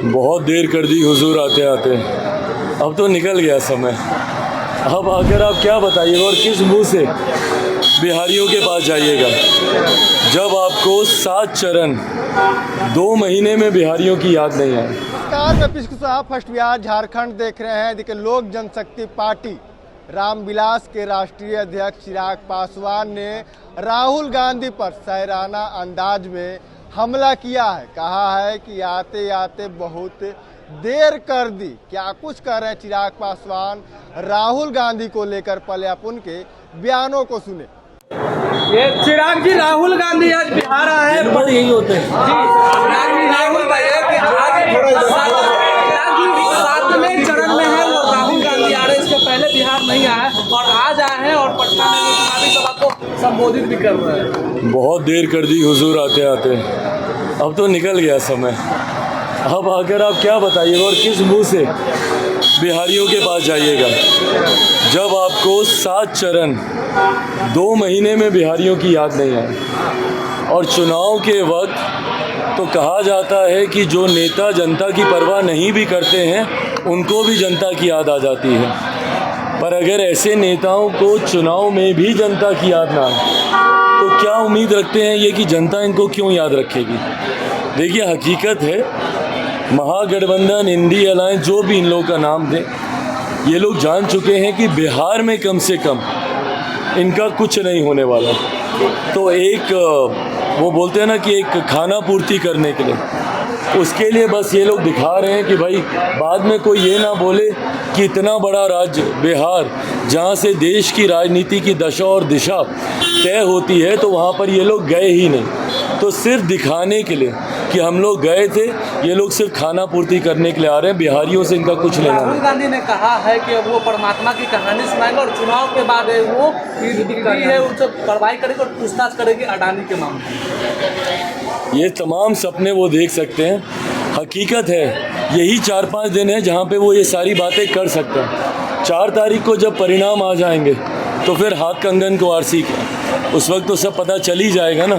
बहुत देर कर दी हुजूर आते आते, अब तो निकल गया समय। अब आकर आप क्या बताइएगा और किस मुंह से बिहारियों के पास जाइएगा जब आपको 7 चरण 2 महीने में बिहारियों की याद नहीं आई। नमस्कार, मैं पिस्कू साहब फर्स्ट बिहार झारखंड देख रहे हैं। देखिए, लोक जनशक्ति पार्टी रामविलास के राष्ट्रीय अध्यक्ष चिराग पासवान ने राहुल गांधी पर शायराना अंदाज में हमला किया है। कहा है कि आते आते बहुत देर कर दी। क्या कुछ कह रहे हैं चिराग पासवान राहुल गांधी को लेकर, पहले आप उनके बयानों को सुने। ये चिराग जी, राहुल गांधी आज बिहार आए हैं, पर यही होते हैं जी। राहुल सातवें चरण में है, वो राहुल गांधी आ रहे, इसके पहले बिहार नहीं आए और आज आए हैं और पटना में चुनावी सभा को संबोधित भी कर रहे हैं। बहुत देर कर दी हुजूर आते आते, अब तो निकल गया समय। अब आकर आप क्या बताइएगा और किस मुंह से बिहारियों के पास जाइएगा जब आपको 7 चरण 2 महीने में बिहारियों की याद नहीं आई। और चुनाव के वक्त तो कहा जाता है कि जो नेता जनता की परवाह नहीं भी करते हैं उनको भी जनता की याद आ जाती है। पर अगर ऐसे नेताओं को चुनाव में भी जनता की याद ना आए तो क्या उम्मीद रखते हैं ये कि जनता इनको क्यों याद रखेगी। देखिए, हकीकत है, महागठबंधन, इंडी अलायंस, जो भी इन लोगों का नाम दे, ये लोग जान चुके हैं कि बिहार में कम से कम इनका कुछ नहीं होने वाला। तो एक वो बोलते हैं ना कि एक खाना पूर्ति करने के लिए, उसके लिए बस ये लोग दिखा रहे हैं कि भाई बाद में कोई ये ना बोले कि इतना बड़ा राज्य बिहार, जहाँ से देश की राजनीति की दशा और दिशा तय होती है, तो वहाँ पर ये लोग गए ही नहीं। तो सिर्फ दिखाने के लिए कि हम लोग गए थे, ये लोग सिर्फ खाना पूर्ति करने के लिए आ रहे हैं। बिहारियों से इनका कुछ लेना नहीं। राहुल गांधी ने कहा है कि अब वो परमात्मा की कहानी सुनाएंगे और चुनाव के बाद वो दिल्ली है उनसे कार्रवाई करेगी और पूछताछ करेगी अडानी के मामले। ये तमाम सपने वो देख सकते हैं। हकीकत है, यही 4-5 दिन है जहाँ पे वो ये सारी बातें कर सकते हैं। 4 तारीख को जब परिणाम आ जाएंगे तो फिर हाथ कंगन को आरसी क्या, उस वक्त तो सब पता चल ही जाएगा ना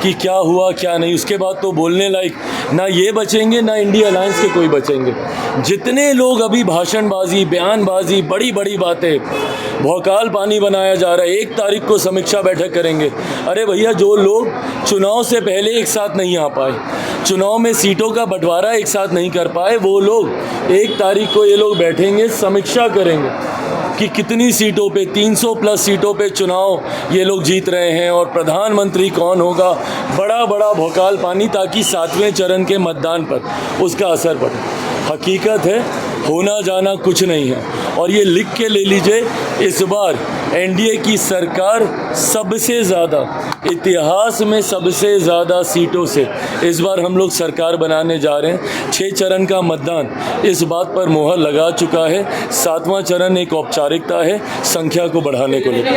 कि क्या हुआ क्या नहीं। उसके बाद तो बोलने लायक ना ये बचेंगे ना इंडिया अलायंस के कोई बचेंगे। जितने लोग अभी भाषणबाजी, बयानबाजी, बड़ी बड़ी बातें, भौकाल पानी बनाया जा रहा है। 1 तारीख को समीक्षा बैठक करेंगे। अरे भैया, जो लोग चुनाव से पहले एक साथ नहीं आ पाए, चुनाव में सीटों का बंटवारा एक साथ नहीं कर पाए, वो लोग 1 तारीख को ये लोग बैठेंगे, समीक्षा करेंगे कि कितनी सीटों पे, 300 प्लस सीटों पे चुनाव ये लोग जीत रहे हैं और प्रधानमंत्री कौन होगा। बड़ा बड़ा भौकाल पानी, ताकि 7वें चरण के मतदान पर उसका असर पड़े। हकीकत है, होना जाना कुछ नहीं है। और ये लिख के ले लीजिए, इस बार एनडीए की सरकार सबसे ज़्यादा, इतिहास में सबसे ज़्यादा सीटों से इस बार हम लोग सरकार बनाने जा रहे हैं। 6 चरण का मतदान इस बात पर मोहर लगा चुका है। 7वां चरण एक औपचारिकता है संख्या को बढ़ाने को लेकर।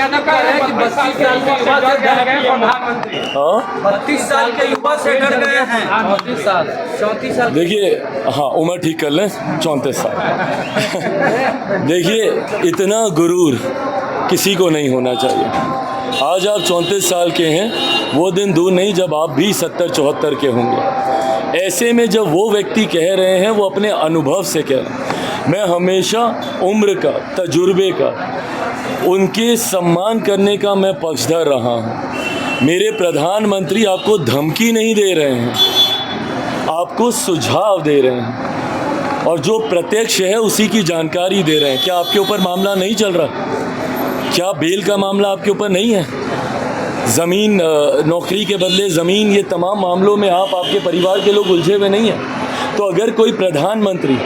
32 साल के युवा से डर गए हैं। 34 साल। देखिए, हाँ, उम्र ठीक कर लें, 34 साल। देखिए, इतना गुरूर किसी को नहीं होना चाहिए। आज आप 34 साल के हैं, वो दिन दूर नहीं जब आप भी 70-74 के होंगे। ऐसे में जब वो व्यक्ति कह रहे हैं, वो अपने अनुभव से कह रहे हैं। मैं हमेशा उम्र का, तजुर्बे का, उनके सम्मान करने का मैं पक्षधर रहा हूँ। मेरे प्रधानमंत्री आपको धमकी नहीं दे रहे हैं, आपको सुझाव दे रहे हैं और जो प्रत्यक्ष है उसी की जानकारी दे रहे हैं। क्या आपके ऊपर मामला नहीं चल रहा? क्या बेल का मामला आपके ऊपर नहीं है? ज़मीन, नौकरी के बदले ज़मीन, ये तमाम मामलों में आपके परिवार के लोग उलझे हुए नहीं हैं। तो अगर कोई प्रधानमंत्री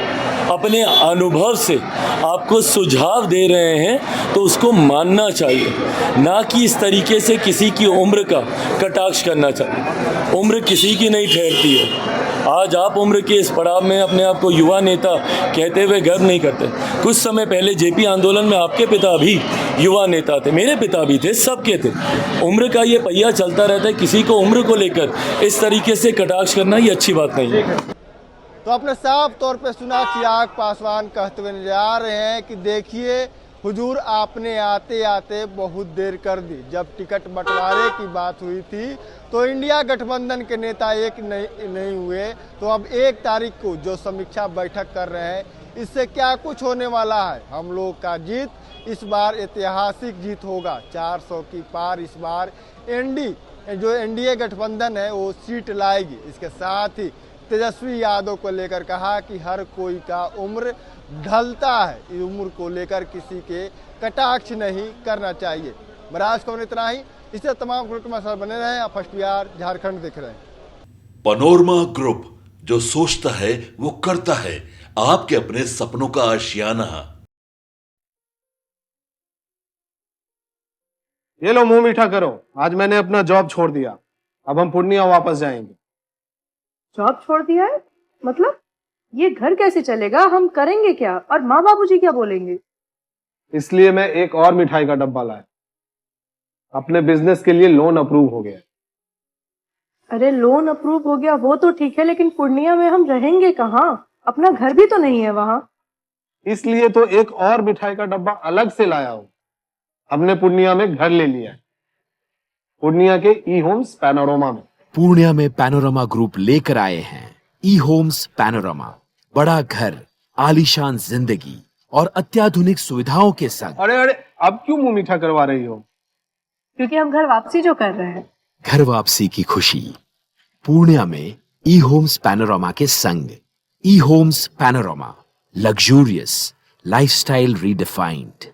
अपने अनुभव से आपको सुझाव दे रहे हैं तो उसको मानना चाहिए, ना कि इस तरीके से किसी की उम्र का कटाक्ष करना चाहिए। उम्र किसी की नहीं ठहरती है। आज आप उम्र के इस पड़ाव में अपने आप को युवा नेता कहते हुए गर्व नहीं करते। कुछ समय पहले जेपी आंदोलन में आपके पिता भी युवा नेता थे, मेरे पिता भी थे, सबके थे। उम्र का ये पहिया चलता रहता है। किसी को उम्र को लेकर इस तरीके से कटाक्ष करना ये अच्छी बात नहीं है। तो आपने साफ तौर पे सुना, चिराग पासवान कहते हुए नजर आ रहे हैं कि देखिए, हुजूर आपने आते आते बहुत देर कर दी। जब टिकट बंटवारे की बात हुई थी तो इंडिया गठबंधन के नेता एक नहीं हुए, तो अब 1 तारीख को जो समीक्षा बैठक कर रहे हैं, इससे क्या कुछ होने वाला है? हम लोग का जीत इस बार ऐतिहासिक जीत होगा। 400 की पार इस बार एनडीए गठबंधन है वो सीट लाएगी। इसके साथ ही तेजस्वी यादव को लेकर कहा कि हर कोई का उम्र ढलता है, इस उम्र को लेकर किसी के कटाक्ष नहीं करना चाहिए। महाराज को इतना ही, इससे तमाम ग्रुप में सर बने रहे। आप फर्स्ट बिहार झारखंड देख रहे हैं। पनोरमा ग्रुप, जो सोचता है वो करता है। आपके अपने सपनों का आशियाना। ये लो मुंह मीठा करो, आज मैंने अपना जॉब छोड़ दिया। अब हम पूर्णिया वापस जाएंगे। जॉब छोड़ दिया है? मतलब ये घर कैसे चलेगा? हम करेंगे क्या? और माँ बाबूजी क्या बोलेंगे? इसलिए मैं एक और मिठाई का डब्बा लाया। अपने बिजनेस के लिए लोन अप्रूव हो गया। अरे लोन अप्रूव हो गया वो तो ठीक है, लेकिन पूर्णिया में हम रहेंगे कहाँ? अपना घर भी तो नहीं है वहाँ। इसलिए तो एक और मिठाई का डब्बा अलग से लाया हूँ। हमने पूर्णिया में घर ले लिया है, पूर्णिया के ई होम्स पैनोरमा में। पूर्णिया में पैनोरमा ग्रुप लेकर आए हैं ई होम्स पैनोरमा। बड़ा घर, आलीशान जिंदगी और अत्याधुनिक सुविधाओं के संग। अरे अब क्यों मुंह मीठा करवा रही हो? क्योंकि हम घर वापसी जो कर रहे हैं। घर वापसी की खुशी पूर्णिया में ई होम्स पैनोरमा के संग। E homes panorama, luxurious lifestyle redefined.